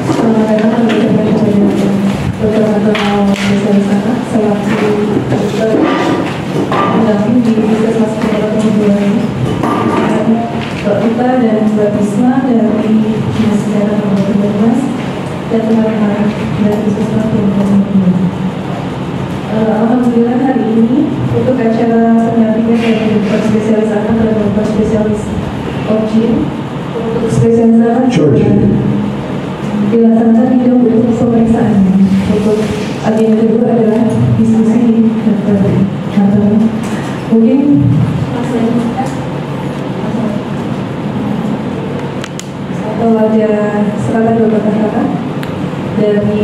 Selamat datang kepada Dr. Antono spesialis anak selaku dokter pendamping di Puskesmas Kecamatan Bulan ini. Mbak Vita dan Mbak Bisma dari Dinas Kesehatan Kabupaten Banyumas dan teman-teman dari Puskesmas Kecamatan Bulan. Alhamdulillah hari ini untuk acara pendampingan dari dokter spesialis anak dan dokter spesialis OBGYN untuk spesialis anak dilaksanakan hingga untuk pemeriksaan. Untuk agenda kedua adalah diskusi dokter Antono. Mungkin atau ada seratan beberapa kata dari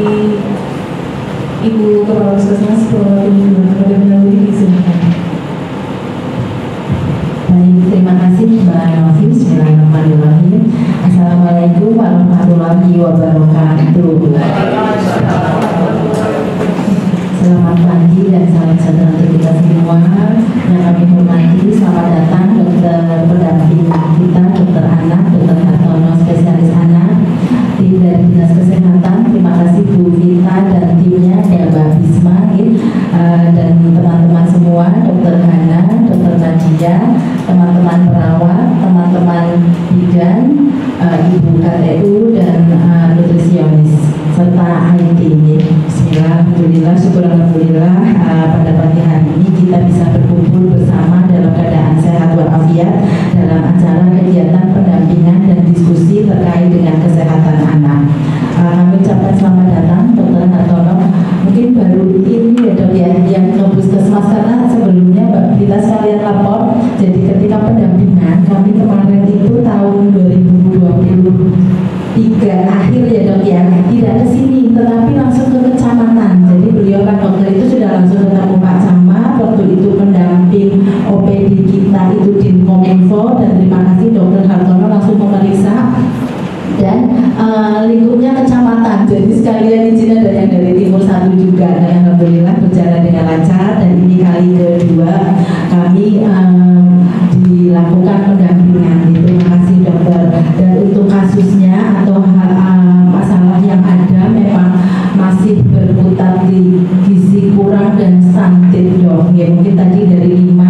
Ibu Kepala Puskesmas Purwodadi Terlebih dahulu diizinkan. Baik, terima kasih Mbak Novi. Bismillahirrahmanirrahim. Assalamualaikum warahmatullahi wabarakatuh. Selamat pagi dan salam sejahtera untuk kita semua yang kami hormati. Selamat datang dokter pendamping kita, dokter anak, dokter Hartono spesialis anak, tim dari Dinas Kesehatan. Terima kasih Bu Vita dan timnya, dan Mbak Bisma dan teman-teman semua, dokter Hana, dokter Nadia, teman-teman perawat, teman-teman bidan, Ibu KTU dan nutrisionis serta IT. Bismillah, alhamdulillah, syukur alhamdulillah, pada pagi hari ini kita bisa berkumpul bersama dalam keadaan sehat walafiat dalam acara kegiatan pendampingan dan diskusi terkait dengan kesehatan anak. Kami ucapkan selamat datang Dr. Hartono. Mungkin baru ini ya dok ya yang ke Puskesmas, karena sebelumnya Mbak kita sekalian lapor. Jadi ketika pendampingan kami kemarin itu tahun 2023 akhir ya dok ya, tidak ke sini tetapi langsung ke kecamatan. Jadi beliau kan dokter itu sudah langsung ketemu Pak Camat waktu itu pendamping OPD kita itu di Kominfo, dan terima kasih Dr. Hartono langsung memeriksa dan lingkupnya kecamatan. Jadi sekalian izin ada yang dari Timur 1 juga, dan alhamdulillah berjalan dengan lancar. Dan ini kali kedua kami dilakukan pendampingan. Terima kasih dokter. Dan untuk kasusnya atau masalah yang ada memang masih berputar di gizi kurang dan stunting dok. Ya, mungkin tadi dari 5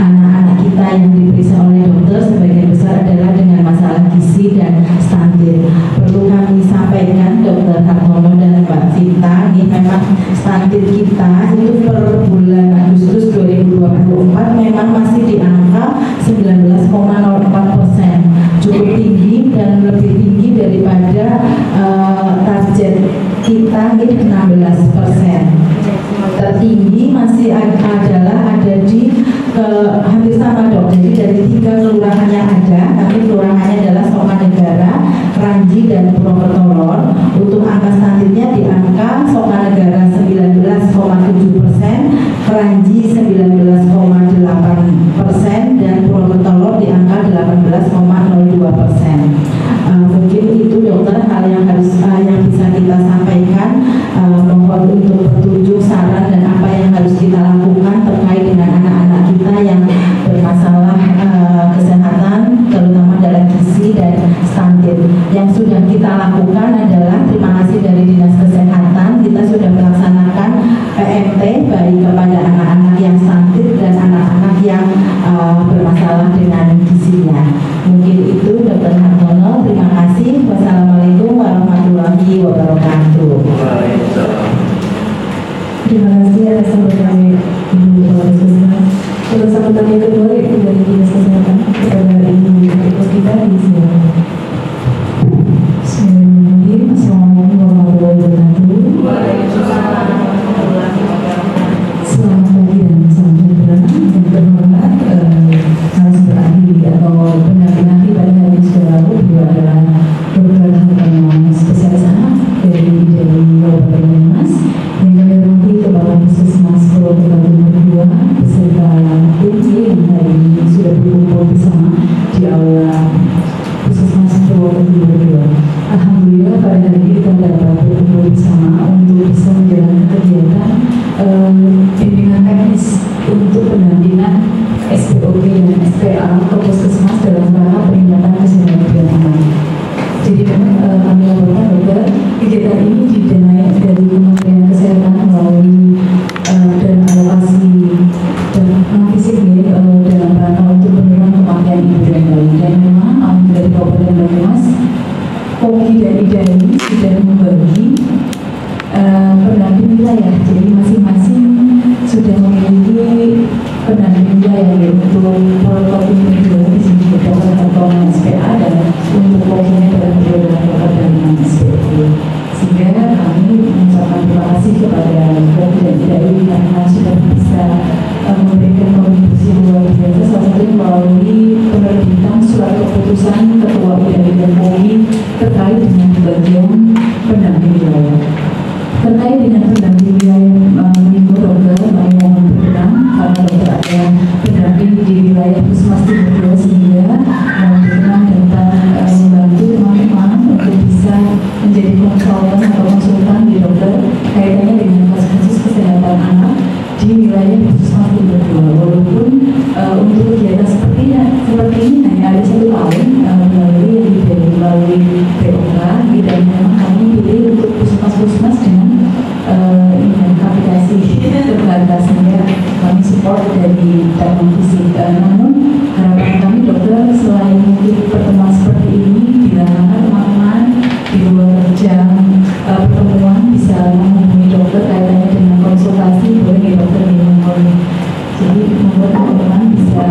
anak-anak kita yang diperiksa oleh dokter sebagian besar adalah dengan masalah gizi dan stunting. Perlu kami sampaikan Dr. Hartono dan Mbak Vita, ini memang stunting kita itu per bulan Agustus 2024 memang masih di angka 19,04%, cukup tinggi dan lebih tinggi daripada target kita ini 16%. Tertinggi masih adalah ada di hampir sama dok. Jadi dari 3 kelurahan yang ada, tapi kelurahannya adalah Sokanegara, Kranji dan Purwokertolor. Untuk angka stuntingnya di angka Sokanegara 19,7%, Kranji 19,8% dan Purwokertolor di angka 18,02%. Mungkin itu dokter hal yang harus yang bisa kita sampaikan. Mohon untuk petunjuk, saran dan apa yang harus kita lakukan terkait dengan anak-anak kita yang bermasalah kesehatan, terutama dalam gizi dan stunting. Yang sudah kita lakukan adalah terima kasih dari Dinas Kesehatan, kita sudah melaksanakan PMT baik kepada anak-anak yang stunting dan anak-anak yang bermasalah dengan gizinya. Mungkin itu Dr. Hartono. Terima kasih. Wassalamualaikum warahmatullahi wabarakatuh. Terima kasih atas sambutan Ibu Kepala Puskesmas. Untuk sambutan yang kedua yaitu dari Dinas Kesehatan kepada Ibu kita di sini. Bismillahirrahmanirrahim. Assalamualaikum warahmatullahi wabarakatuh. Selamat pagi dan salam sejahtera. Yang terhormat narasumber ahli atau pendamping ahli pada hari ini sudah lalu, beliau adalah Dr. Hartono spesialis anak dari Kabupaten Banyumas. Yang kami hormati Kepala Puskesmas Purwokerto berdua beserta tim yang hari ini sudah berkumpul bersama di aula Puskesmas Purwokerto berdua. Alhamdulillah pada hari ini kita dapat berkumpul bersama untuk bisa menjalankan kegiatan bimbingan teknis untuk pendampingan SPOG dan SPA ke Puskesmas dalam rangka peningkatan kesehatan anak. Jadi memang kami laporkan dokter POGI dan IDA ini sudah membagi pendamping wilayah. Jadi masing-masing sudah memiliki pendamping wilayah untuk protokol kedua di sini berdasarkan ketentuan SPA dan untuk POGI-nya adalah berdasarkan dari SPA. Sehingga kami mengucapkan terima kasih kepada POGI dan IDA karena sudah bisa memberikan kontribusi luar biasa, salah satunya melalui penerbitan surat keputusan Ketua IDA dan POGI terkait dengan bagian pendamping wilayah. Terkait dengan pendamping wilayah minggu dokter, kami mohon berkenan karena dokter ada pendamping di wilayah Puskesmas Timur 2 sehingga mohon berkenan dapat membantu teman-teman untuk bisa menjadi konsultan atau konsultan di dokter kaitannya dengan kasus-kasus kesehatan anak di wilayah Puskesmas Timur 2. Walaupun untuk kegiatan seperti ini hanya ada 1 tahun melalui POK, dan memang kami pilih untuk puskesmas dengan aplikasi terbatas sehingga kami support dari dalam fisik. Namun harapan kami dokter selain mungkin pertemuan seperti ini bila mana teman-teman di luar jam pertemuan bisa menghubungi dokter kaitannya dengan konsultasi, boleh ya dokter di nomor. Jadi membuat teman-teman bisa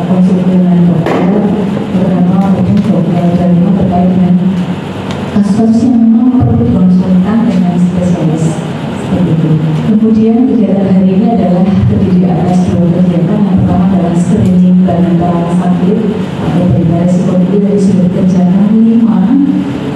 konsul dengan dokter terutama mungkin dokter dari terkait dengan kasus-kasus yang memang perlu konsultan dengan spesialis seperti itu. Kemudian kegiatan hari ini adalah terdiri atas 2 kegiatan. Yang pertama adalah screening balita sakit atau balita resiko tinggi dari sudut kerjaan 5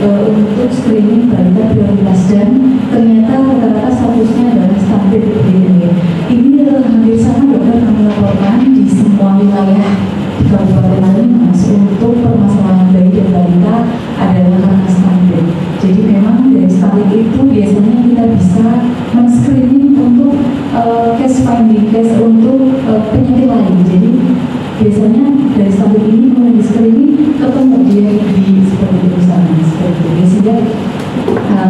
untuk screening balita prioritas, dan ternyata rata-rata statusnya adalah stabil begini. Ini hampir sama dokter kami laporkan di semua wilayah di Kabupaten Banyumas untuk permasalahan bayi dan balita adalah karena stunting. Jadi memang dari stunting itu biasanya kita bisa men-screening untuk case finding, case untuk penyakit lain. Jadi biasanya dari stunting ini mulai di-screening ketemu dia di seperti itu sana, seperti itu. Sehingga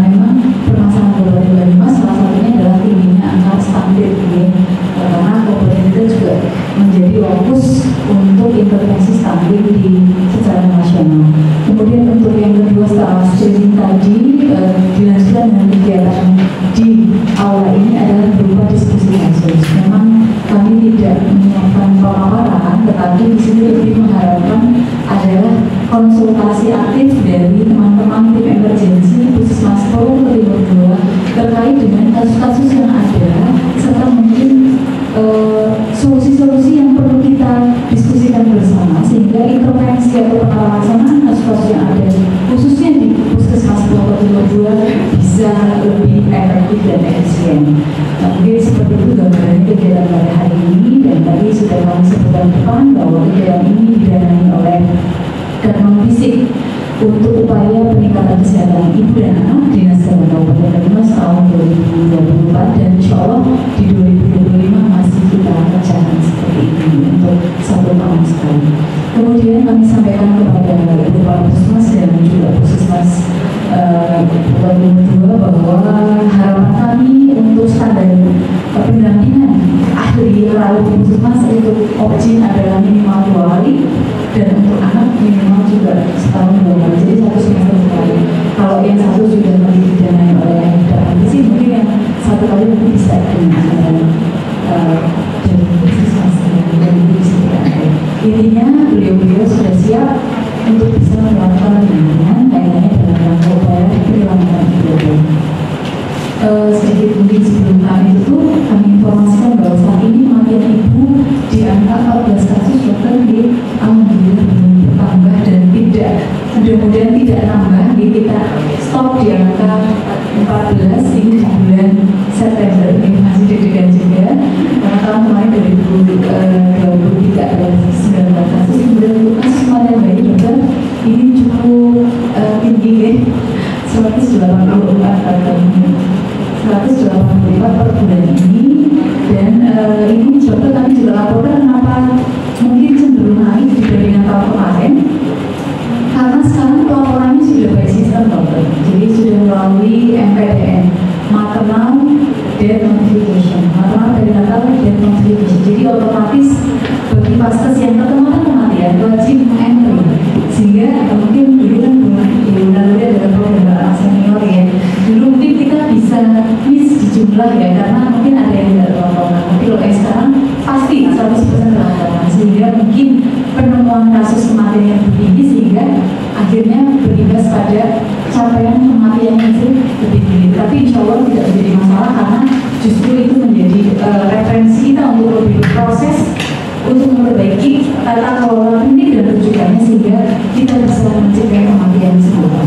memang permasalahan Kabupaten Banyumas salah satunya adalah tingginya angka stunting ya. Karena kabupaten itu juga menjadi fokus untuk intervensi stunting secara nasional. Kemudian untuk yang kedua setelah screening tadi dilanjutkan dengan kegiatan di aula ini adalah berupa diskusi kasus. Memang kami tidak menyiapkan pemaparan, tetapi di sini lebih mengharapkan adalah konsultasi aktif dari teman-teman tim emergensi Puskesmas Timur 2 terkait dengan kasus-kasus yang ada serta mungkin solusi-solusi yang perlu kita diskusikan bersama sehingga intervensi atau pelaksanaan kasus-kasus yang ada khususnya di Puskesmas Timur 2 bisa lebih efektif dan efisien. Nah, mungkin seperti itu gambarannya kegiatan pada hari ini, dan tadi sudah kami sebutkan depan bahwa kegiatan ini didanai oleh Datman Fisik untuk upaya peningkatan kesehatan ibu dan anak Dinas Kesehatan Kabupaten Banyumas tahun 2024, dan insya Allah di 2025 masih kita kerjakan seperti ini untuk 1 tahun sekali. Kemudian kami sampaikan kepada Ibu Kepala Puskesmas dan juga Puskesmas Kabupaten Banyumas bahwa harapan kami untuk standar pendampingan ahli rawat di Puskesmas itu OPJIN adalah minimal 2 kali, dan untuk anak minimal juga setahun 2 kali, jadi 1 semester sekali. Kalau yang 1 sudah didanai oleh Datman Fisik, mungkin yang 1 kali mungkin bisa dengan dari Puskesmas dan bisa dipakai. Intinya beliau-beliau sudah siap untuk bisa melakukan pendampingan kaitannya dengan rangka upaya perlindungan ibu. Sedikit mungkin sebelum kami tutup, kami informasikan bahwa saat ini kematian ibu di angka 14 kasus dokter di alhamdulillah belum bertambah dan tidak, mudah-mudahan tidak nambah. Kita stop di angka 14 ini di bulan September. Ini masih deg-degan juga karena tahun kemarin 2023 ada 19 kasus. Kemudian untuk kasus kematian bayi dokter ini cukup tinggi ya, 184 per bulan ini, dan ini dokter kami juga laporkan kenapa mungkin cenderung naik dibandingkan tahun kemarin, karena sekarang pelaporannya sudah by sistem dokter, jadi sudah melalui MPDN, maternal death notification, maternal perinatal death notification. Jadi otomatis bagi vaskes yang terkena kematian wajib meng-entry, sehingga mungkin dulu kan bulan bisa miss di jumlah ya, karena mungkin ada yang tidak terlaporkan. Tapi kalau yang sekarang pasti 100% terlaporkan, sehingga mungkin penemuan kasus kematian yang tinggi sehingga akhirnya berimbas pada capaian kematian itu lebih tinggi. Tapi insya Allah tidak menjadi masalah karena justru itu menjadi referensi kita untuk lebih berproses untuk memperbaiki tata kelola klinik dan rujukannya sehingga kita bisa mencegah kematian semua.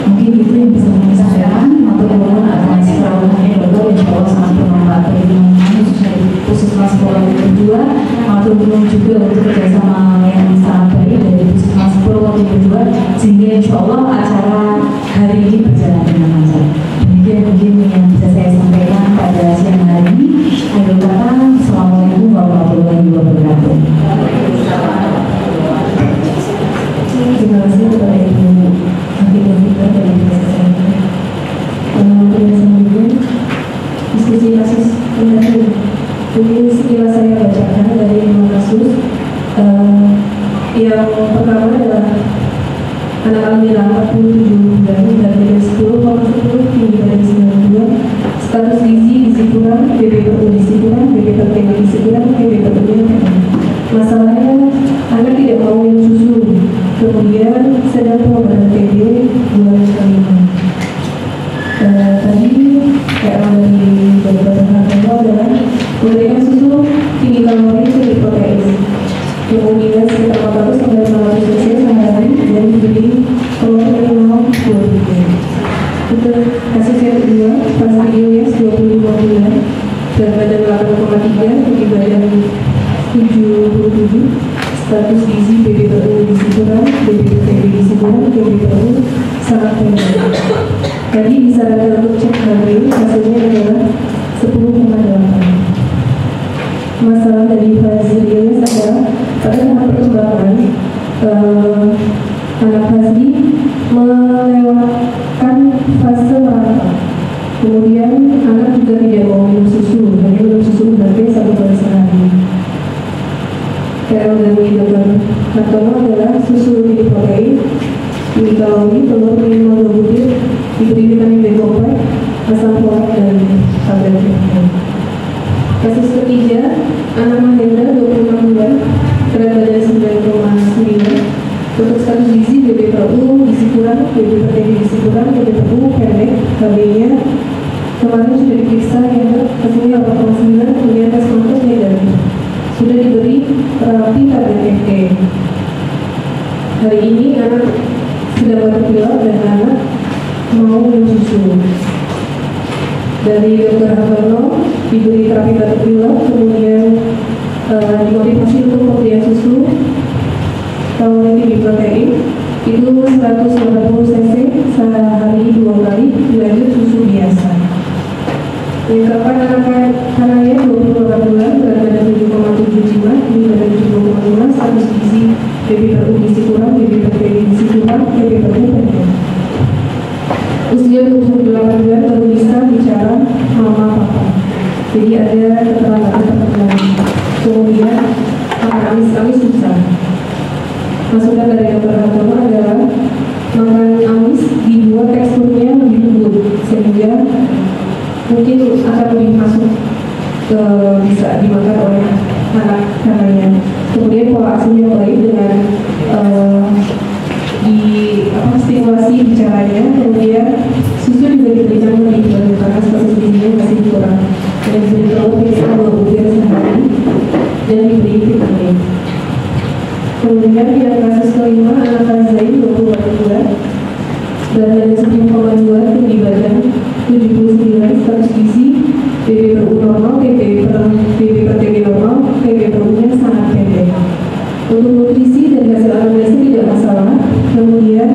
Mungkin itu yang bisa kami sampaikan. Matur nuwun atas perawatan dokter, insya Allah sangat bermanfaat bagi teman-teman khususnya di Puskesmas Purworejo kedua. Matur nuwun juga untuk kerjasama yang sangat baik dari Puskesmas Purworejo kedua, sehingga insya Allah acara hari ini berjalan dengan lancar. Demikian mungkin yang bisa saya sampaikan pada siang hari ini. Akhir kata, Assalamualaikum warahmatullahi wabarakatuh. Terima kasih kepada Ibu Dokter dari PSSM. Selanjutnya, diskusi kasus kembali. Mungkin sekilas saya bacakan dari 5 kasus. Yang pertama adalah anak Almira 47 bulan, dari 10,10, tinggi dari 92, status gizi kurang, BB perlu gizi kurang, BB terkena gizi kurang, BB perlunya. Masalahnya anak tidak mau minum susu, kemudian sedang pengobatan TB bulan kelima. Tadi kayak dari bahan adalah memberikan susu tinggi kalori, tinggi protein, kemudian sekitar 400 sampai 500 cc sehari dan diberi telur minimal 2 Untuk kasus yang kedua, pas Ilyas 25 bulan, berat badan 8,3, tinggi badan 77, status gizi BB perlu gizi kurang, BB gizi kurang, BB perlu sangat rendah. Tadi disarankan untuk cek HB, hasilnya adalah 10,8. Masalah dari Fazil Ilyas adalah pada tahap perkembangan anak Fazli melewatkan fase merangkak. Kemudian anak juga tidak mau minum susu, hanya minum susu berarti 1 kali sehari. KL dari Dr. Hartono adalah susu tinggi protein, tinggi kalori, telur minimal 2 butir, diberi vitamin B12, asam folat dan tablet. Kasus ketiga, anak Mahendra 26 bulan, berat badan 9,9, untuk status gizi BB perlu gizi kurang, BB perlu gizi kurang, BB perlu pendek, HB-nya kemarin sudah diperiksa yang hasilnya 4,9, kemudian tes kontak negatif. Sudah diberi terapi tablet FT. Hari ini anak sedang batuk pilek dan anak mau minum susu. Dari Dr. Hartono diberi terapi batuk pilek, kemudian dimotivasi untuk pemberian susu kalau tinggi protein itu 180 cc sehari 2 kali, dilanjut susu biasa. Yang keempat, anaknya 28 bulan, berat badan 7,7 jimat, tinggi badan 7,5, status gizi BB perlu gizi kurang, BB perlu gizi kurang, BB perlu pendek. Usia 28 bulan baru bisa bicara mama papa, jadi ada keterlambatan perkembangan. Kemudian amis susah. Masukan dari Dr. Hartono adalah makan amis dibuat teksturnya lebih lembut sehingga mungkin akan lebih masuk ke bisa dimakan oleh anak-anaknya. Kemudian pola asuh yang baik dengan stimulasi bicaranya, kemudian susu juga diberikan lebih banyak karena status gizinya masih kurang, dan diberi telur minimal 2 butir sehari dan diberi vitamin. Kemudian yang kasus kelima, anak Zain 28 bulan, berat badan 10,2, tinggi badan 79, status gizi BB perlu normal, BB per TB normal, BB perlunya sangat pendek. Untuk nutrisi dan hasil anamnesa tidak masalah. Kemudian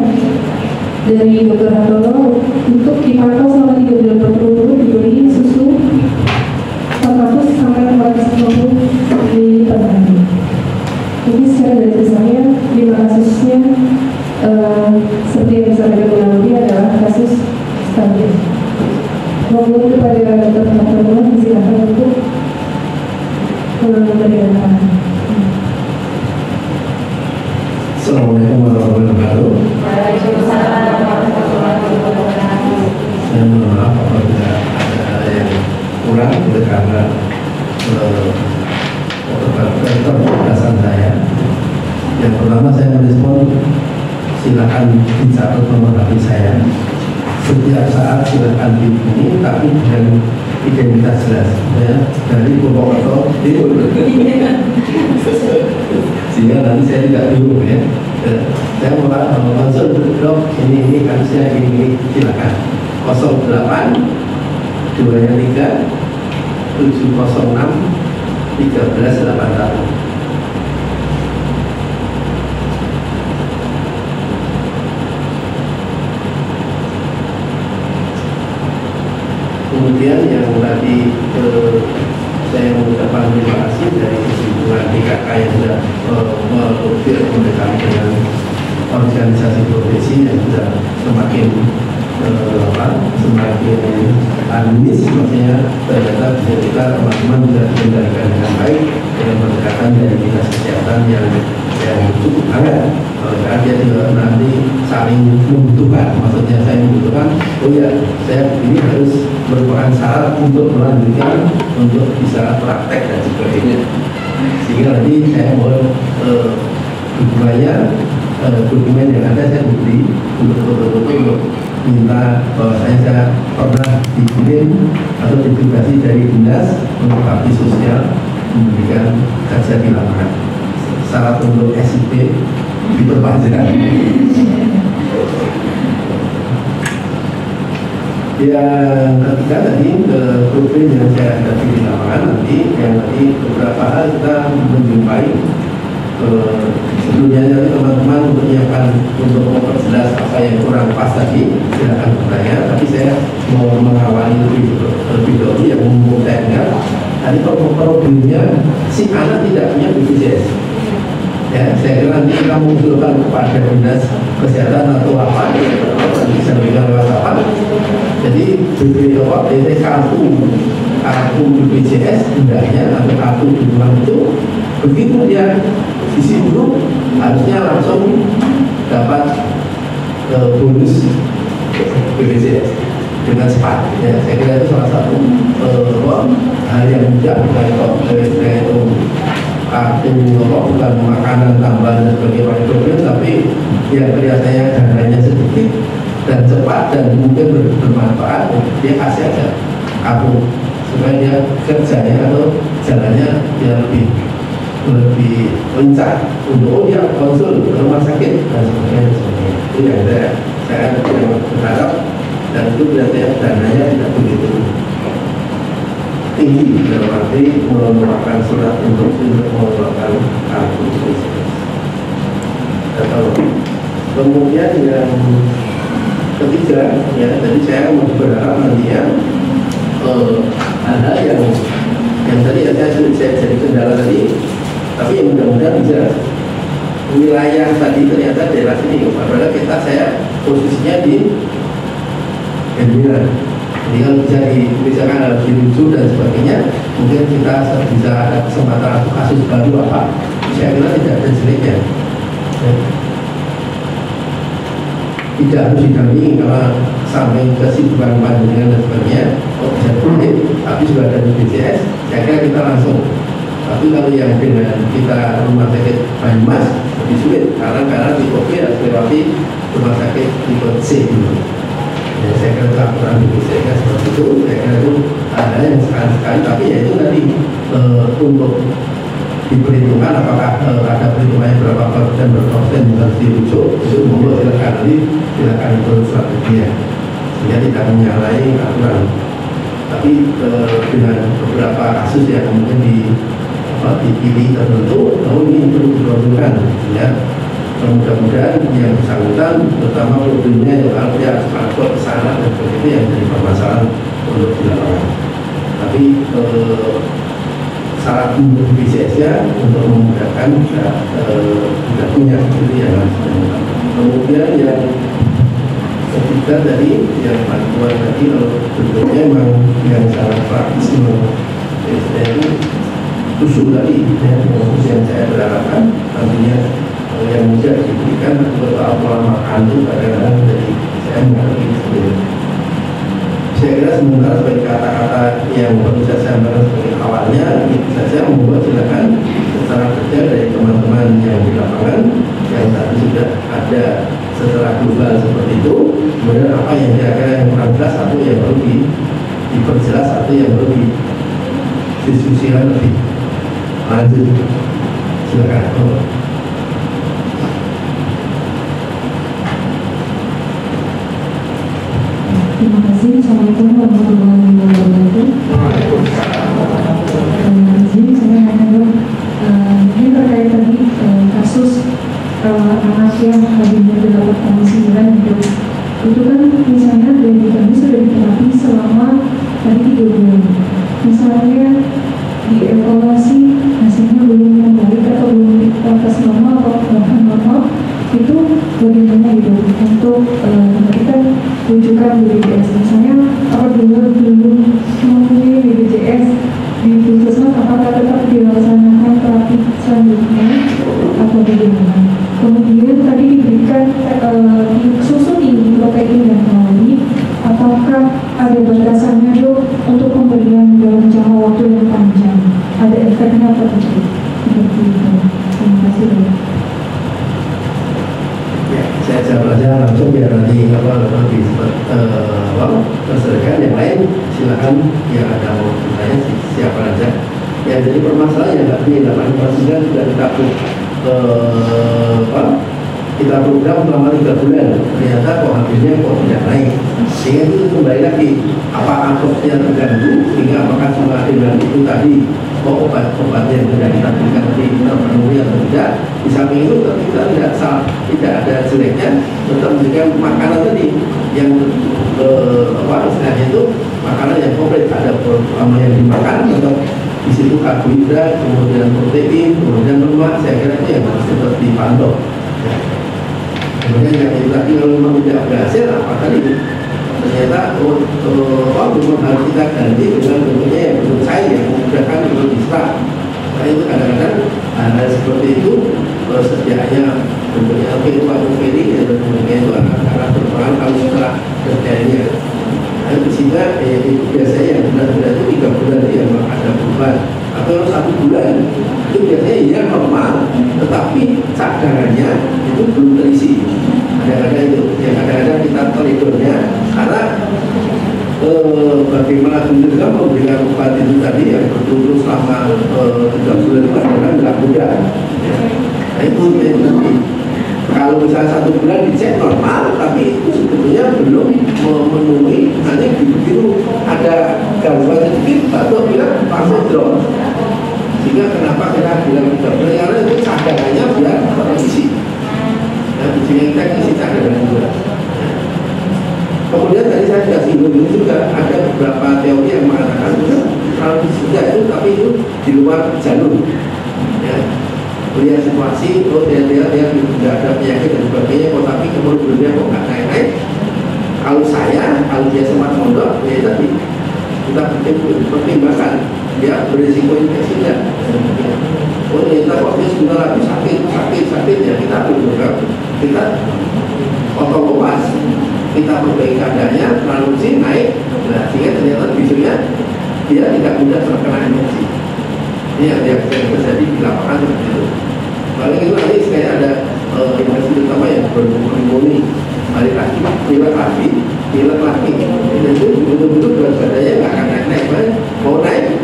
dari Dr. Hartono untuk dipantau selama 3 bulan berturut-turut diberi susu 400 sampai 450 ml per hari. Ini secara dari besarnya 5 kasusnya seperti yang disampaikan Munawari adalah kasus stabil. Mohon kepada Dr. Hartono disilakan untuk memberikan arahan. Assalamualaikum warahmatullahi wabarakatuh. Waalaikumsalam warahmatullahi wabarakatuh. Saya mohon maaf silakan dicatat nomor HP saya. Setiap saat silakan dihubungi, tapi dengan identitas jelas, ya, dari Purwokerto Timur. Sehingga nanti saya tidak bingung, ya. Saya mulai konsul dok, ini kasusnya ini silakan 08 23 706 1381. Kemudian yang tadi saya mengucapkan terima kasih dari kesimpulan DKK yang sudah mendekati dengan organisasi profesi yang sudah semakin semakin administ, maksudnya ternyata kita teman-teman sudah menjalankan dengan baik dengan pendekatan dari dinas kesehatan yang cukup hangat, karena dia juga nanti saling membutuhkan. Maksudnya saya membutuhkan, oh ya, saya ini harus merupakan syarat untuk melanjutkan untuk bisa praktek dan sebagainya. Sehingga nanti saya mohon dukungannya, dokumen yang ada saya beri untuk betul-betul minta bahwa saya pernah dikirim atau ditugasi dari dinas untuk bakti sosial memberikan kerja di lapangan. Syarat untuk SIP diperpanjang. Yang ketiga tadi problem yang saya hadapi di lapangan nanti, yang tadi beberapa hal kita menjumpai sebelumnya nanti teman-teman untuk menyiapkan untuk memperjelas apa yang kurang pas tadi silakan bertanya, tapi saya mau mengawali lebih dahulu yang umum saya dengar tadi problemnya si anak tidak punya BPJS. Ya, saya kira nanti kita mengusulkan kepada dinas kesehatan atau apa bisa berikan lewat apa. Jadi BPJS kartu BPJS hendaknya atau kartu di rumah itu begitu dia isi dulu harusnya langsung dapat bonus BPJS dengan cepat. Ya, saya kira itu salah satu hal yang mudah, bukan itu kartu bukan makanan tambahan dan sebagainya problem, tapi yang kelihatannya dananya sedikit dan cepat dan mungkin bermanfaat, dia kasih aja kartu supaya dia kerjanya atau jalannya dia lebih lancar untuk dia konsul ke rumah sakit dan sebagainya. Itu yang saya berharap, dan itu biasanya dananya tidak begitu tinggi dalam arti mengeluarkan surat untuk mengeluarkan kartu. Kemudian yang ketiga, ya tadi saya berharap nantinya ada yang tadi ya saya jadi kendala tadi, tapi yang mudah-mudahan bisa wilayah tadi ternyata daerah sini, padahal saya posisinya di Gemilang. Jadi kalau bisa misalkan harus dirujuk dan sebagainya, mungkin kita bisa ada kesempatan atau kasus baru apa, saya kira tidak ada jeleknya. Tidak harus didampingi karena sampai kesibukan panjenengan dan sebagainya, bisa boleh, tapi sudah ada di BPJS, saya kira kita langsung. Tapi kalau yang dengan kita rumah sakit Banyumas lebih sulit, karena tipe B harus lewati rumah sakit tipe C dulu. Ya, saya kira aturan BPJS seperti itu, saya kira itu ada yang sekali-sekali, tapi ya itu tadi untuk diperhitungkan apakah ada perhitungannya berapa persen yang harus dirujuk, itu monggo silakan, nanti silakan ikut strateginya sehingga tidak menyalahi aturan. Tapi dengan beberapa kasus yang mungkin dipilih tertentu, ini perlu diperlukan, ya. Mudah-mudahan yang bersangkutan, terutama problemnya yang harus dia transport ke sana dan sebagainya yang jadi permasalahan untuk dilakukan. Tapi syarat untuk BPJS-nya untuk memudahkan tidak punya itu yang harus dilakukan. Kemudian yang ketiga tadi, yang bantuan tadi, bentuknya memang yang sangat praktis, itu tusuk tadi, yang saya berharapkan nantinya yang mudah diberikan atau pola makan itu kadang-kadang dari saya mengerti sendiri. Saya kira sementara sebagai kata-kata yang perlu saya sampaikan sebagai awalnya, itu saja membuat silakan secara kerja dari teman-teman yang di lapangan yang tadi sudah ada secara global seperti itu. Kemudian apa yang kira-kira yang kurang jelas atau yang perlu diperjelas atau yang perlu didiskusikan lebih lanjut. Silakan. Terima kasih. Assalamualaikum warahmatullahi wabarakatuh. Izin saya akan ini terkait tadi kasus anak yang hadirnya 8,9 itu kan misalnya dari kami sudah diterapi selama tadi 3 bulan. Misalnya dievaluasi hasilnya belum membaik atau belum atas normal atau bahkan normal, itu bagaimana gitu untuk kita rujukan BPJS. Misalnya apabila belum mempunyai BPJS di puskesmas, apakah tetap dilaksanakan terapi selanjutnya atau bagaimana? Kemudian tadi diberikan susun ini protein dan kalori, apakah ada batasannya dok untuk pemberian dalam jangka waktu yang panjang? Ada efeknya apa tidak? Seperti itu. Terima kasih dok. Ya, saya jawab aja langsung biar nanti lebih terselesaikan. Yang lain silakan yang ada mau bertanya siapa aja. Ya, jadi permasalahan yang nggak di 8,9 sudah kita program selama 3 bulan, ternyata kok hasilnya kok tidak naik. Sehingga itu kembali lagi, apa asosnya terganggu, sehingga apakah semua dengan itu tadi obat-obat yang sudah kita berikan tadi terpenuhi atau tidak. Di samping itu kita tidak ada jeleknya, tetap memberikan makanan tadi yang istilahnya itu makanan yang komplit, ada yang dimakan atau di situ karbohidrat, kemudian protein, kemudian lemak. Saya kira itu yang harus tetap dipantau. Kemudian yang itu tadi kalau memang tidak berhasil, apa tadi ternyata memang harus kita ganti dengan bentuknya yang bentuk cair yang memudahkan untuk diserap. Nah itu kadang-kadang hal seperti itu sedianya bentuknya ini dan bentuknya itu akan berperan kalau setelah kerjanya. Sehingga itu biasanya yang benar-benar itu 3 bulan yang ada perubahan, atau 1 bulan itu biasanya ya normal, tetapi cadangannya itu belum terisi. Kadang-kadang itu, ya kadang-kadang kita koridornya karena bagaimana juga memberikan obat itu tadi yang berturut selama 3 bulan itu kadang-kadang tidak mudah. Nah itu nanti. Kalau misalnya 1 bulan dicek normal, tapi itu sebetulnya belum memenuhi, hanya begitu ada gangguan sedikit, baru bilang langsung drop. Sehingga kenapa kita bilang 3 bulan, karena itu cadangannya biar terisi. Nah, di sini kita isi cadangan juga. Kemudian tadi saya sudah singgung ini juga ada beberapa teori yang mengatakan terlalu sudah itu, tapi itu di luar jalur. Ya. Melihat situasi, dia tidak ada penyakit dan sebagainya, tapi kemudian kok nggak naik-naik. Kalau dia sempat mondok, ya tadi kita pertimbangkan dia berisiko infeksi tidak. Ternyata kok dia sebentar lagi sakit ya kita program, kita potong lepas, kita perbaiki keadaannya, transfusi naik, nah sehingga ternyata biasanya dia tidak mudah terkena infeksi. Ini yang terjadi di lapangan seperti itu. Paling itu nanti kayak ada infeksi terutama yang berpneumonia, balik lagi, pilek lagi, dan itu betul-betul berat badannya nggak akan naik-naik, mau naik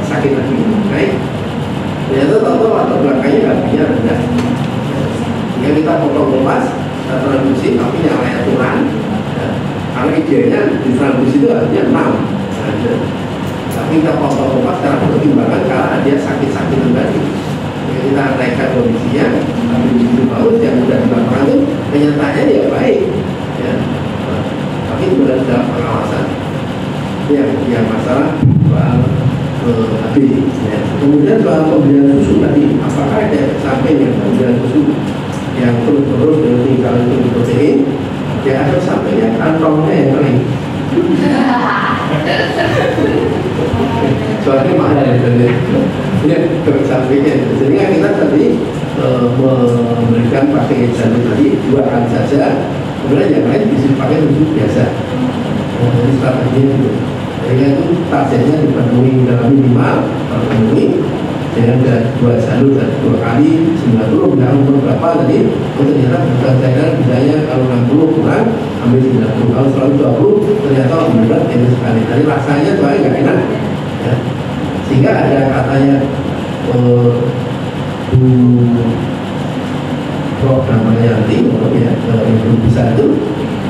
sakit lagi, naik. Ternyata tahu latar belakangnya harganya rendah. Sehingga kita potong lepas, kita transfusi, tapi nyalanya aturan. Karena idealnya di transfusi itu harusnya 6. Tapi kita potong lepas karena pertimbangan karena dia sakit-sakit tadi. Kita naikkan kondisinya, tapi begitu bagus yang sudah dilakukan itu kenyataannya dia baik. Ya. Tapi sudah dalam pengawasan yang masalah soal AB. Ya. Kemudian soal pemberian susu tadi, apakah ada sampai yang pemberian susu yang terus-terus tinggal itu protein, ya ada sampainya kantongnya yang kering. Soalnya mahal ya tadi. Ini sampingnya. Jadi kita tadi memberikan pakai jalur tadi 2 kali saja. Kemudian yang lain bisa pakai susu biasa. Jadi strateginya itu. Sehingga itu targetnya dipenuhi dalam minimal terpenuhi. dengan dua jalur dan 2 kali 90 dengan umur berapa tadi, ternyata bukan saya misalnya kalau 60 kurang ambil 90, kalau 120 ternyata benar ini sekali. Jadi rasanya tuh nggak enak ya. Sehingga ada katanya program Yanti ya, yang bisa itu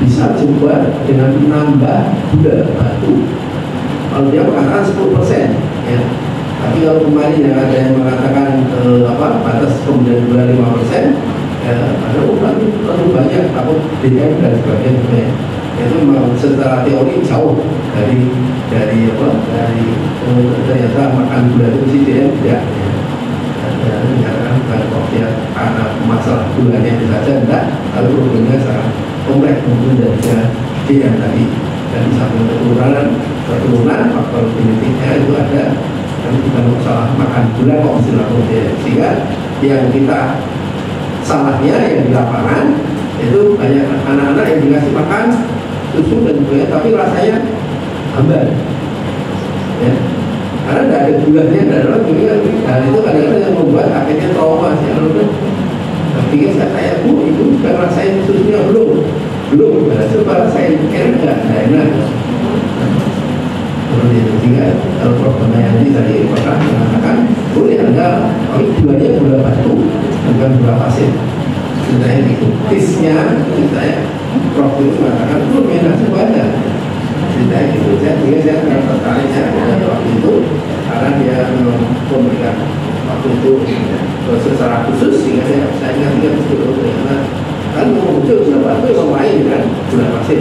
bisa coba dengan menambah gula batu. Kalau dia mengatakan 10% ya. Tapi kalau kemarin yang ada yang mengatakan batas kemudian gula 5%, ya ada terlalu banyak takut DM dan sebagainya. Itu memang secara teori jauh dari ternyata makan gula itu si DM tidak. Bukan kok ya karena masalah gulanya itu saja enggak, tapi problemnya sangat kompleks mungkin dari DM tadi. Dan di samping keturunan faktor genetiknya itu ada, dan bukan masalah makan gula kok mesti lakukan dia. Sehingga yang kita salahnya yang di lapangan itu banyak anak-anak yang dikasih makan susu dan gula tapi rasanya hambar ya. Karena tidak ada gulanya, tidak ada gula. Dan itu kadang-kadang yang membuat akhirnya trauma sih. Pikir saya bu itu sudah rasain susunya belum, coba rasain enak enak. Seperti itu. Sehingga kalau program Yanti tadi pernah mengatakan boleh Anda, tapi gulanya gula batu bukan gula pasir. Ceritanya itu tisnya, ceritanya Prof itu mengatakan belum enak sebanyak. Ceritanya itu saya sangat tertariknya waktu itu karena dia memberikan waktu itu secara khusus sehingga saya ingat betul ternyata kan muncul gula batu yang lain kan gula pasir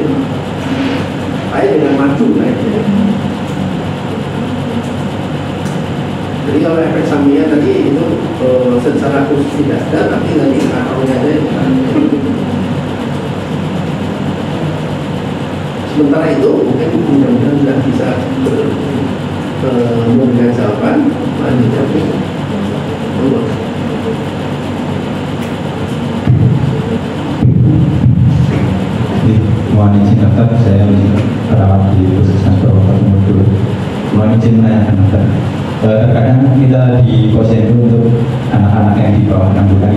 lain dengan maju lainnya. Jadi kalau efek sampingnya tadi itu secara khusus tidak ada, tapi tadi akarnya ada. Sementara itu mungkin mudah-mudahan sudah bisa memberikan jawaban lanjutnya. Mohon izin dokter, saya perawat di Puskesmas Purwokerto Mudur. Mohon izin menanyakan dokter, terkadang kita di posyandu untuk anak-anak yang di bawah 6 bulan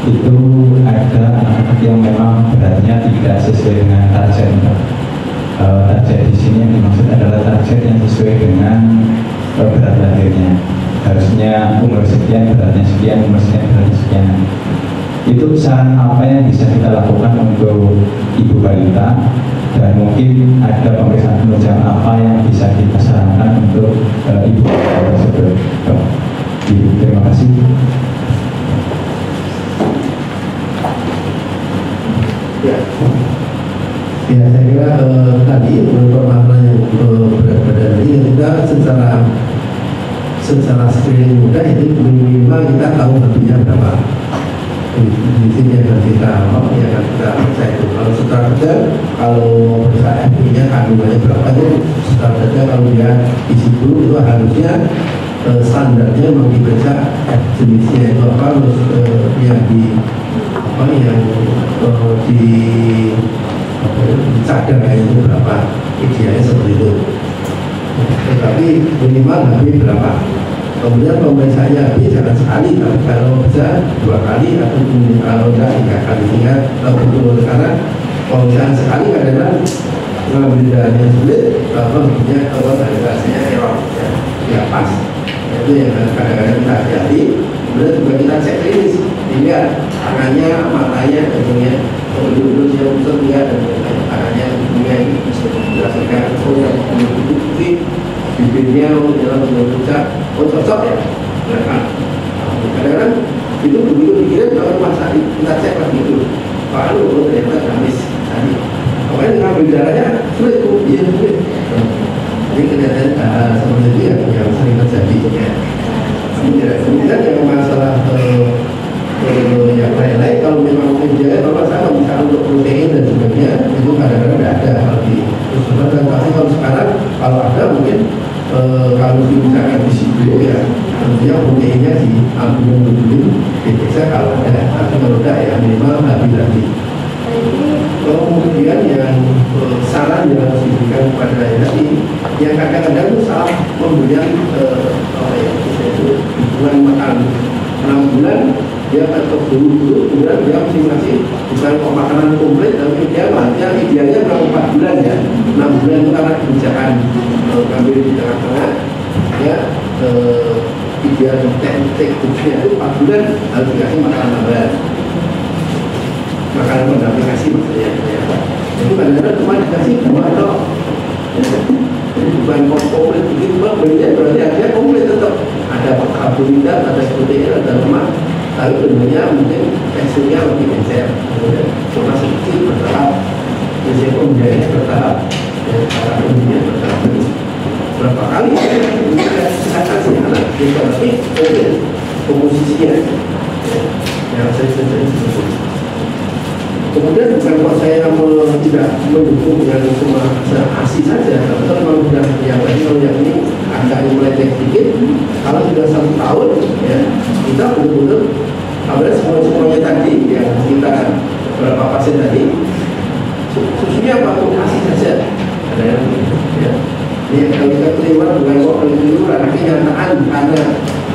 itu ada anak-anak yang memang beratnya tidak sesuai dengan target. Target di sini yang dimaksud adalah target yang sesuai dengan berat lahirnya. Harusnya umur sekian, beratnya sekian, umur sekian, beratnya sekian. Itu saran apa yang bisa kita lakukan untuk ibu balita, dan mungkin ada pemeriksaan penunjang apa yang bisa kita sarankan untuk ibu balita tersebut. Terima kasih. Ya, saya kira tadi untuk masalah yang berat badan ini kita secara screening mudah itu minimal kita tahu tentunya berapa di sini yang kita periksa itu. Kalau setelah kerja, kalau periksa FI-nya kandungannya berapa itu setelah kerja, kalau dia isi dulu itu harusnya standarnya memang diperiksa jenisnya itu apa, terus yang di cadar itu berapa, idealnya seperti itu. Tetapi minimal habis berapa. Kemudian pemeriksaannya habis jangan sekali, tapi kalau bisa 2 kali atau kalau tidak 3 kali. Sehingga betul, karena pemeriksaan sekali kadang-kadang mengambil darahnya sulit, hasilnya error ya pas. Itu yang kadang-kadang kita hati-hati. Kemudian juga kita cek klinis, dilihat tangannya, matanya, hidungnya, duduk dia usut dia, dan tangannya, hidungnya ini bisa menjelaskan yang bukti bibirnya dalam berbicara cocok ya. Kadang-kadang itu begitu dikirim kalau rumah sakit kita cek lagi itu, Pak ternyata habis tadi. Pokoknya dengan berbicaranya sulit tuh, iya sulit. Jadi kelihatan seperti itu yang sering terjadi ya. Kemudian yang masalah yang lain-lain, kalau memang menjaga kalau sama bisa untuk protein dan sebagainya itu kadang-kadang tidak ada hal di terus. Tapi kalau sekarang kalau ada mungkin kalau misalkan di situ ya tentunya proteinnya di albumin diperiksa kalau ada, tapi kalau tidak ya minimal habis. Kemudian yang saran yang harus diberikan kepada tadi yang kadang-kadang itu salah pemberian itu dia kan dulu kemudian dia masih bukan makanan komplit, tapi dia idealnya berapa 4 bulan ya, 6 bulan itu karena kebijakan kami di tengah-tengah ya, ideal tekniknya itu 4 bulan harus dikasih makanan tambahan, makanan pendamping maksudnya ya. Jadi kadang-kadang cuma dikasih 2 atau jadi bukan komplit begitu, berarti akhirnya komplit, tetap ada karbohidrat, ada protein, ada lemak, tapi bentuknya mungkin teksturnya lebih encer, cuma sedikit bertahap, biasanya pembiayanya bertahap, cara bentuknya bertahap. Berapa kali saya kasih anak, tapi komplit komposisinya yang saya sering sebut. Kemudian bukan kok saya tidak mendukung dengan cuma ASI saja, tapi kalau sudah yang tadi, kalau yang ini agak melenceng sedikit, kalau sudah 1 tahun ya, kita betul-betul apalagi semuanya tadi yang kita beberapa pasien tadi susunya apa ASI saja, ada yang ya. Ini kalau kita terima bukan kok keliru, karena kenyataan karena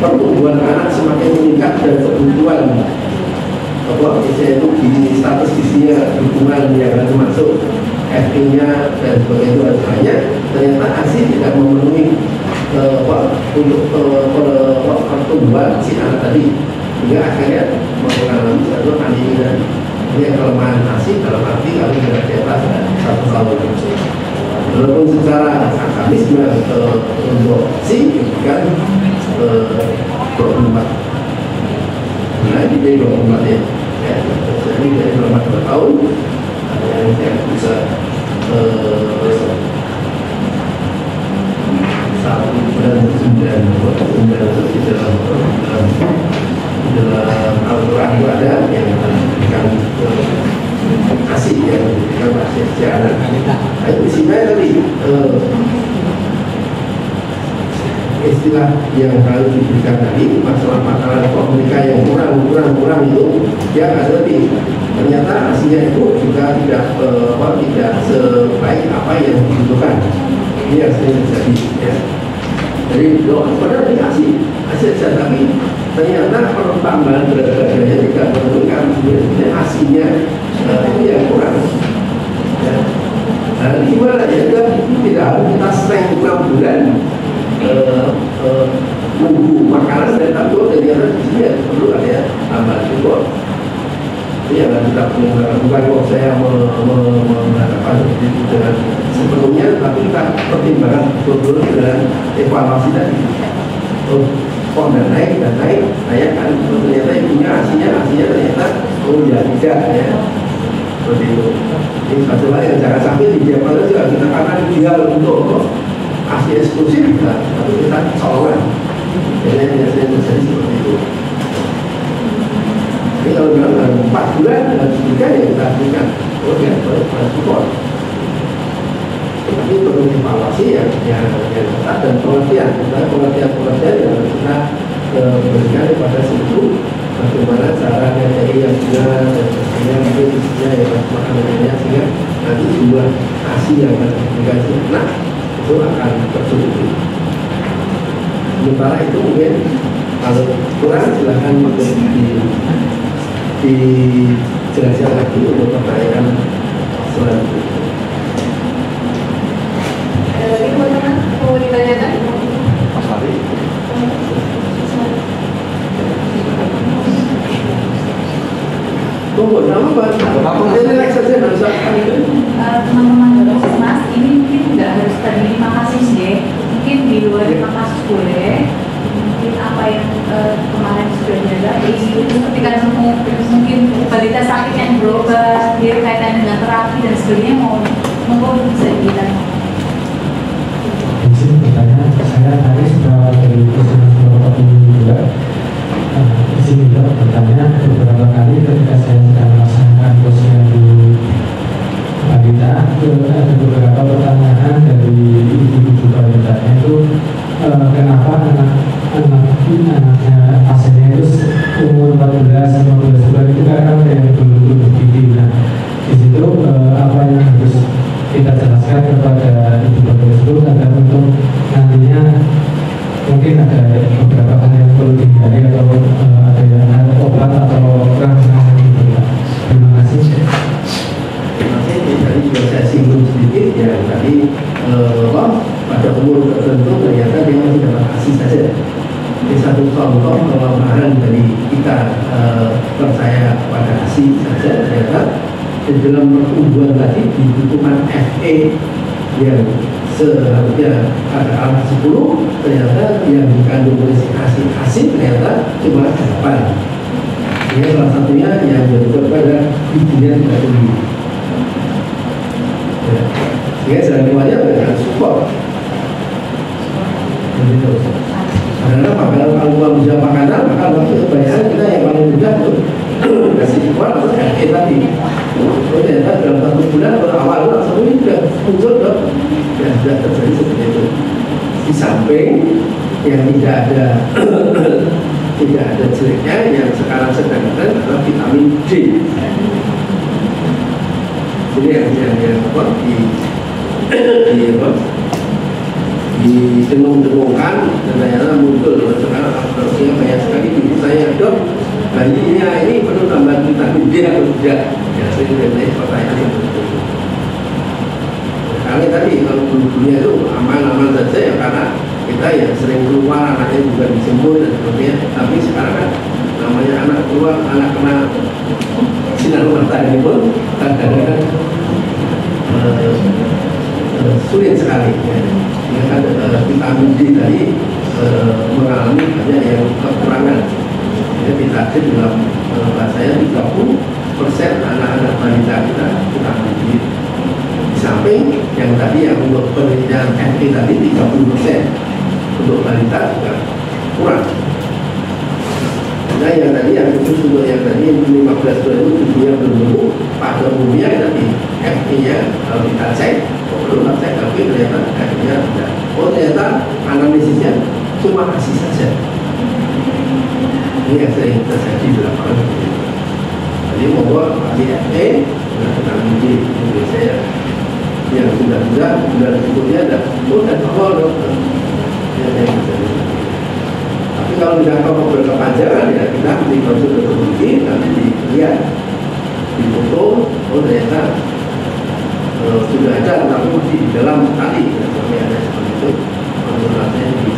pertumbuhan anak semakin meningkat dan kebutuhan bahwa misalnya itu gizi, status gizinya, dukungan yang termasuk FP-nya dan sebagainya itu harus banyak, ternyata ASI tidak memenuhi untuk pertumbuhan si anak tadi, hingga akhirnya mengalami satu anemia. Ini kelemahan ASI dalam arti kalau tidak di atas 1 tahun. Walaupun secara akademis untuk si kan 24. Nah ini dari 24 ya. Jadi dari 2 tahun yang bisa 1 bulan 9 di dalam Al-Quran itu ada yang diberikan kasih yang diberikan kasih secara isinya tadi istilah yang harus diberikan tadi, masalah makanan kok mereka yang kurang itu dia ada lebih, ternyata hasilnya itu juga tidak sebaik apa yang dibutuhkan. Ini yang sering terjadi ya. Jadi padahal ini hasil saja, tapi ternyata pertambahan berat badannya tidak menentukan sebenarnya hasilnya itu yang kurang ya. Nah ini gimana ya, tidak harus kita stay 6 bulan nunggu makanan dan tahu ternyata di sini perlu ada tambahan support. Ini yang kita bukan kok saya mengatakan seperti itu dengan sepenuhnya, tapi kita pertimbangkan betul-betul dengan evaluasi tadi. Kok dan naik, nah ya kan ternyata ibunya hasilnya ternyata ya tidak ya. Seperti itu. Ini satu hal yang jangan sampai di diapalah juga kita karena ideal untuk ASI eksklusif juga, tapi kita colongan. Jadi biasanya terjadi seperti itu. Jadi kalau dalam 4 bulan dan diberikan ya kita berikan, boleh support. Tapi perlu evaluasi yang ketat dan pengertian. Misalnya pengertian yang harus kita berikan kepada si ibu, bagaimana cara nyari yang benar dan sebagainya, mungkin isinya yang makanannya, sehingga nanti jumlah ASI yang akan diberikan si anak itu akan tercukupi. Sementara itu mungkin kalau kurang silahkan dijelaskan lagi untuk pertanyaan selanjutnya. Ada lagi teman-teman mau ditanyakan? Mas Ari. Tunggu, nama apa? Jadi relax saja, nggak usah Teman-teman Mas, ini mungkin nggak harus tadi 5 kasus deh, mungkin di luar 5 kasus boleh. Mungkin apa yang kemarin sudah jaga, itu ketika nemu mungkin balita sakit yang berobat, dia kaitan dengan terapi dan sebagainya, mau bisa dibilang. Izin bertanya, saya tadi sudah dari Puskesmas Purwokerto ini juga izin juga bertanya beberapa kali ketika saya sedang melaksanakan posyandu di balita, ada beberapa pertanyaan dari ibu-ibu balitanya itu kenapa anaknya pasiennya itu umur 14-15 bulan itu karena ada yang belum tinggi. Nah di situ apa yang harus kita jelaskan kepada ibu bapak tersebut agar untuk nantinya mungkin ada beberapa hal yang perlu dihindari atau ada yang obat atau rangsangan gitu ya. Terima kasih. Makanya tadi juga saya singgung sedikit ya, tadi pada umur tertentu ternyata dia masih dapat ASI saja. Ini satu contoh kelemahan dari kita percaya pada ASI saja, ternyata di dalam pertumbuhan tadi dibutuhkan FE yang seharusnya ada alat 10, ternyata yang dikandung oleh si ASI ternyata cuma 8. Ini salah satunya yang menyebabkan pada bijinya tidak tinggi. Ya. Sehingga jalan keluarnya harus support. Begitu. Karena apa? Kalau uang bisa makanan, maka waktu kebanyakan kita yang paling mudah tuh kasih support atau FE tadi. Ternyata dalam 1 bulan berawal langsung ini sudah muncul dong. Ya sudah terjadi seperti itu. Di samping yang tidak ada jeleknya yang sekarang sedang tren adalah vitamin D. Ini yang apa didengung-dengungkan dan ternyata muncul sekarang harusnya banyak sekali ibu saya, dok bayinya ini perlu tambahan vitamin D atau tidak? Ya sering banyak pertanyaan yang begitu. Karena tadi kalau dulunya itu aman-aman saja ya, karena kita ya sering keluar, anaknya juga dijemput dan sebagainya. Tapi sekarang kan namanya anak keluar, anak kena sinar matahari pun kadang-kadang sulit sekali ya. Ada vitamin D tadi mengalami banyak yang kekurangan ya. Kita dalam bahasanya 30% anak-anak balita kita vitamin D. Di samping yang tadi yang untuk penelitian FE tadi 30% untuk balita juga kurang. Nah yang tadi yang khusus untuk yang tadi 15 bulan itu tubuh yang bertumbuh pada umumnya tadi FE-nya kalau kita cek, belum cek tapi ternyata FE-nya tidak. Oh ternyata analisisnya cuma ASI saja. Ini yang sering terjadi di lapangan. Jadi bahwa ASI FE dengan vitamin D itu saya yang sudah bulan berikutnya ada dan awal dokter. Tapi kalau jangka berkepanjangan ya kita di konsul dokter nanti dilihat di foto, oh ternyata sudah ada tapi masih di dalam tadi ya, sampai ada seperti itu. Konsultasinya di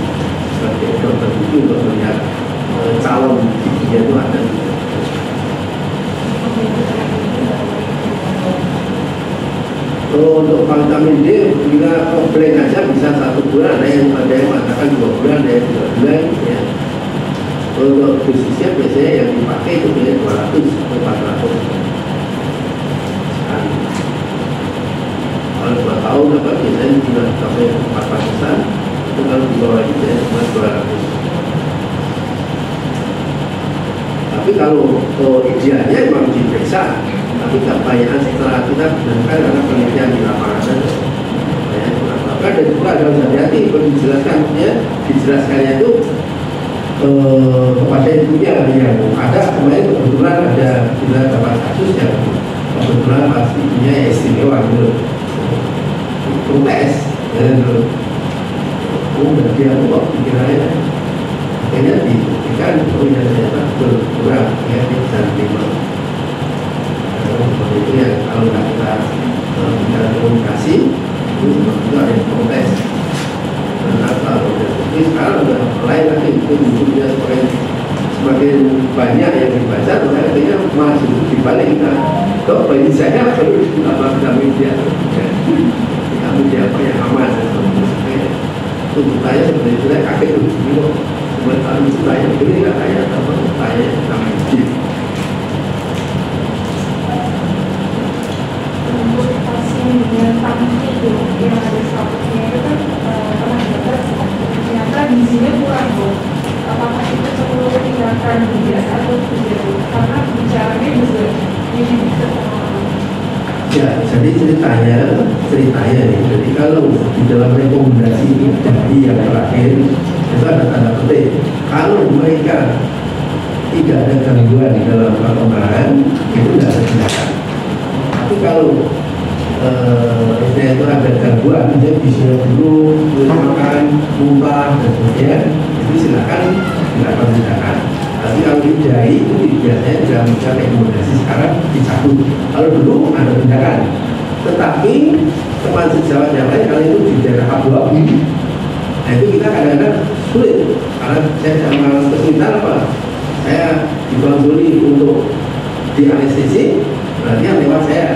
sebagai dokter itu untuk melihat calon dia itu ada. Untuk vitamin D kita komplain aja bisa 1 bulan, ada yang mengatakan 2 bulan, ada yang 3 bulan ya. Untuk dosisnya biasanya yang dipakai itu biasanya 200 atau 400 sekali. Kalau 2 tahun dapat biasanya sudah sampai 400-an, itu kalau di bawah itu ya cuma 200. Tapi kalau idealnya memang diperiksa, tapi kebanyakan setelah kita gunakan karena penelitian di lapangan saja. Maka dan juga dalam hati-hati perlu dijelaskan ya, dijelaskannya itu kepada ibunya yang ada kemarin kebetulan ada kita dapat kasus yang kebetulan pasti ibunya ya istimewa gitu, protes dan dia kok pikirannya akhirnya diberikan ternyata berkurang ya bisa terima. Seperti itu ya, kalau nggak kita bicara komunikasi itu sebetulnya ada yang protes. Karena kalau ini sekarang udah lain lagi, itu bukunya semakin banyak yang dibaca, maka akhirnya maju dibalik kita. Kok bagi saya perlu ditambah vitamin D, vitamin D apa yang aman dan sebagainya. Tubuh saya seperti itu, saya kaget tuh, ini kok sebenarnya itu saya ini nggak kayak apa, saya vitamin D. Dengan pagi itu yang ada statusnya itu kan pernah dapat ternyata gizinya kurang Bu. Apakah itu perlu ditinggalkan juga atau tidak? Karena bicaranya juga ini bisa ya, jadi ceritanya nih, jadi kalau di dalam rekomendasi dari yang terakhir itu ada tanda petik. Kalau mereka tidak ada gangguan di dalam perkembangan itu tidak ada tindakan. Tapi kalau itu ada gangguan dia bisa dulu makan, muntah dan sebagainya, itu silakan dilakukan tindakan. Tapi kalau dijahit itu biasanya tidak bisa rekomendasi, sekarang dicabut. Kalau dulu ada tindakan, tetapi teman sejawat yang lain kalau itu di daerah abu-abu, nah itu kita kadang-kadang sulit karena saya tidak mengalami kesulitan apa. Saya dikonsuli untuk di anestesi, berarti yang lewat saya.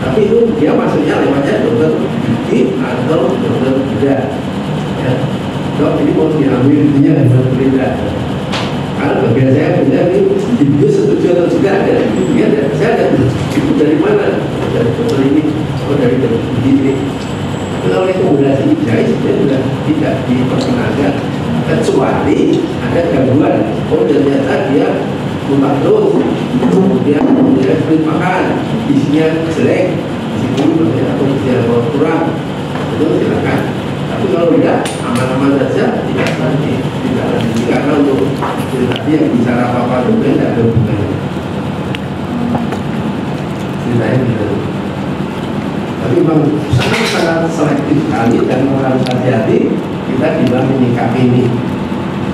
Tapi itu dia masuknya lewatnya dokter gigi atau dokter bedah. Ya. Dok, ini mau diambil intinya dokter bedah. Karena bagian saya benar ini dia setuju atau tidak ada. Dia saya ada itu dari mana? Dari dokter ini, atau dari dokter gigi ini. Kalau rekomendasi jahit dia sudah tidak diperkenankan, kecuali ada gangguan. Oh ternyata dia muntah terus, kemudian dia sulit makan, isinya jelek, isi banyak atau dia kurang, itu silakan. Tapi kalau tidak, aman-aman saja, tidak lanjut. Karena untuk tadi yang bicara apa-apa itu tidak ada hubungannya. Ceritanya gitu. Tapi memang sangat selektif sekali dan harus hati-hati kita di dalam menyikapi ini.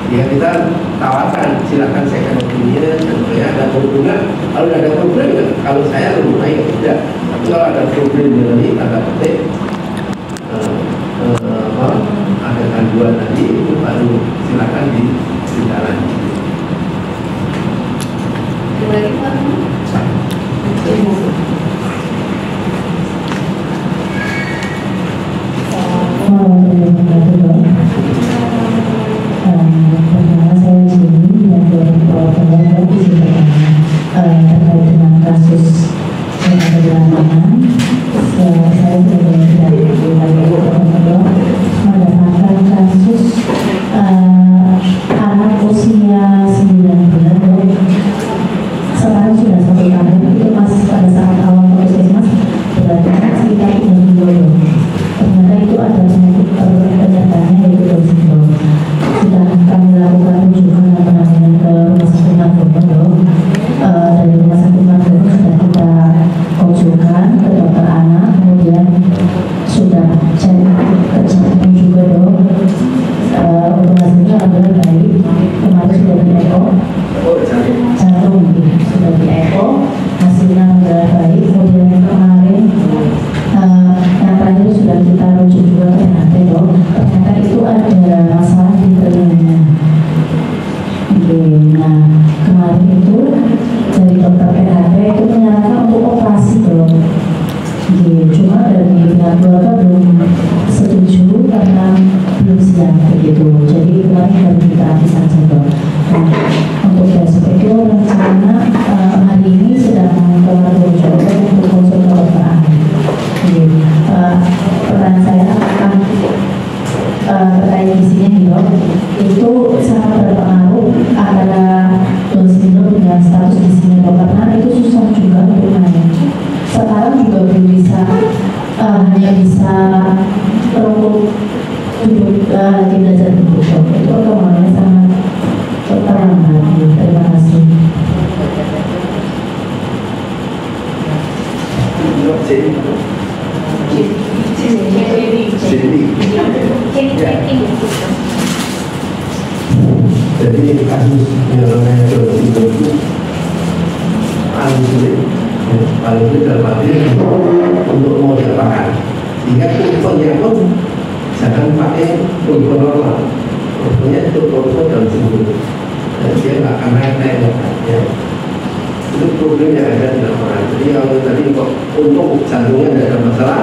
Ya kita tawarkan, silakan second opinion dan saya ada hubungan. Kalau ada problem ya, kalau saya lebih baik tidak. Tapi kalau ada problem ini tanda petik ada gangguan tadi itu baru silakan ditindaklanjuti. Lagi Pak. Pertama saya Jimmy yang dari Provinsi terkait dengan kasus yang ada di lapangan. Saya dari mendapatkan kasus anak usia 9 bulan. Sekarang sudah 1 tahun, itu masih pada saat awal puskesmas berarti sekitar 3 bulan. Ternyata itu ada penyakit penyertanya yaitu Down syndrome. Sudah kami lakukan rujukan dan penanganan ke rumah sakit Margono. Dari rumah sakit Margono sudah kita konsulkan ke dokter anak, kemudian sudah cek kesehatan juga dong. Untuk hasilnya alhamdulillah baik. Kemarin sudah di echo, jantung sudah di echo, hasilnya alhamdulillah baik. Kemudian kemarin yang terakhir sudah kita rujuk juga ke NHT dong. Ternyata itu ada masalah di telinganya. Nah kemarin itu dari dokter NHT itu menyarankan untuk operasi dong. Cuma dari pihak keluarga belum setuju karena belum siap begitu. Jadi kemarin baru kita habis saja dong. Nah, untuk besok itu rencana hari ini sedang keluar untuk konsul ke dokter ahli. Pertanyaan saya apakah terkait isinya nih dok, itu sangat berpengaruh antara Down syndrome dengan status isinya dok, karena itu susah juga untuk naik. Sekarang juga belum bisa, hanya bisa perlu duduk lagi belajar duduk dok. Itu otomatis sangat terlambat. Terima kasih. Jadi kasus yang namanya Down syndrome itu paling sulit dalam arti untuk mau diapakan, sehingga kurvanya pun jangan pakai kurva normal, kurvanya itu kurva Down syndrome dan dia nggak akan naik ya. Itu problem yang ada di lapangan. Jadi kalau tadi kok untuk jantungnya tidak ada masalah,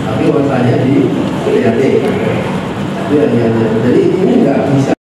tapi masalahnya di PAT. Jadi ini nggak bisa